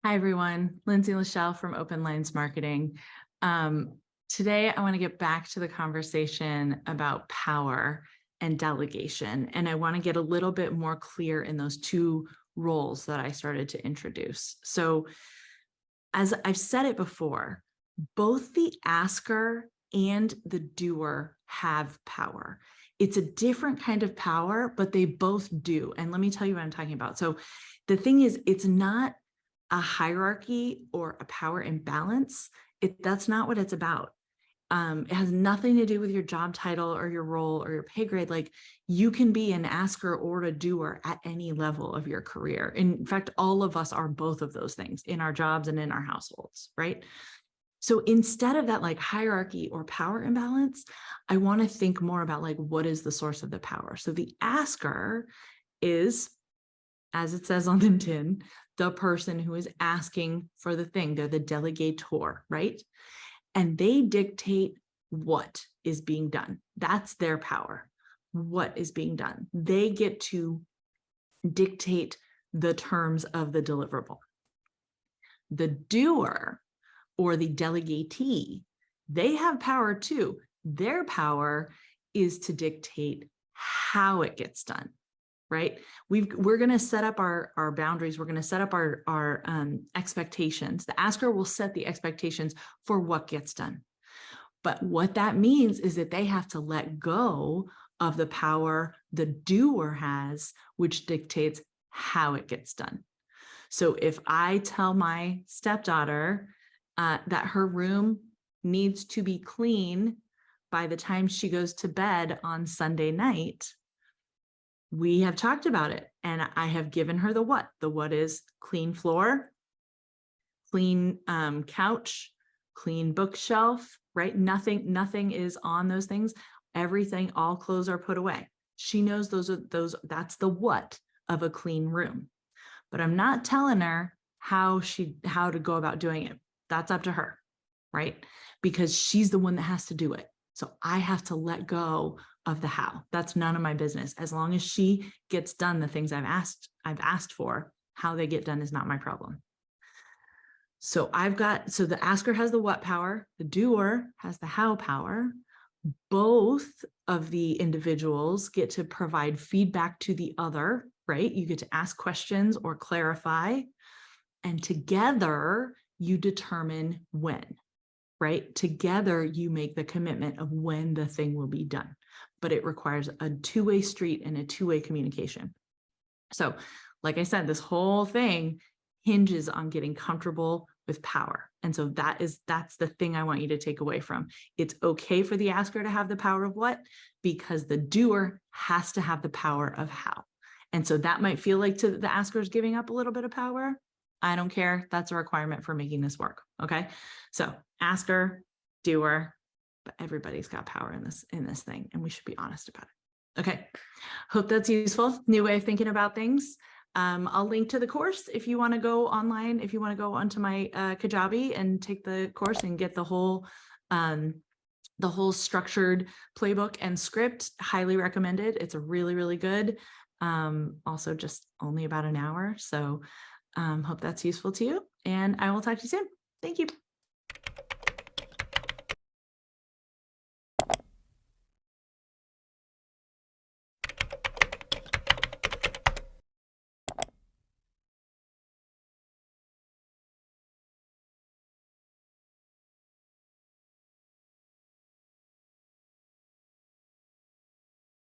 Hi, everyone. Lindsay LaShell from Open Lines Marketing. Today, I want to get back to the conversation about power and delegation. And I want to get a little bit more clear in those two roles that I started to introduce. So as I've said it before, both the asker and the doer have power. It's a different kind of power, but they both do. And let me tell you what I'm talking about. So the thing is, it's not a hierarchy or a power imbalance. That's not what it's about. It has nothing to do with your job title or your role or your pay grade. Like, you can be an asker or a doer at any level of your career. In fact, all of us are both of those things in our jobs and in our households, right? So instead of that like hierarchy or power imbalance, I want to think more about like, what is the source of the power? So the asker is, as it says on the tin, the person who is asking for the thing. They're the delegator, right? And they dictate what is being done. That's their power. What is being done. They get to dictate the terms of the deliverable. The doer or the delegatee, they have power too. Their power is to dictate how it gets done. Right? We're going to set up our boundaries. We're going to set up our expectations. The asker will set the expectations for what gets done. But what that means is that they have to let go of the power the doer has, which dictates how it gets done. So if I tell my stepdaughter that her room needs to be clean by the time she goes to bed on Sunday night, we have talked about it, and I have given her the what. The what is clean floor, clean couch, clean bookshelf, right? Nothing is on those things. Everything, all clothes are put away. She knows that's the what of a clean room. But I'm not telling her how to go about doing it. That's up to her, right? Because she's the one that has to do it. So I have to let go of the how. That's none of my business. As long as she gets done the things I've asked for, how they get done is not my problem. So the asker has the what power, the doer has the how power. Both of the individuals get to provide feedback to the other, right? You get to ask questions or clarify, and together you determine when. Right? Together, you make the commitment of when the thing will be done, but it requires a two-way street and a two-way communication. So, like I said, this whole thing hinges on getting comfortable with power. And so that's the thing I want you to take away from. It's okay for the asker to have the power of what, because the doer has to have the power of how. And so that might feel like to the asker is giving up a little bit of power. I don't care. That's a requirement for making this work. Okay. So asker, doer, but everybody's got power in this thing, and we should be honest about it. Okay. Hope that's useful. New way of thinking about things. I'll link to the course if you want to go online, if you want to go onto my Kajabi and take the course and get the whole structured playbook and script. Highly recommended. It's a really, really good. Also just only about an hour. So hope that's useful to you, and I will talk to you soon. Thank you.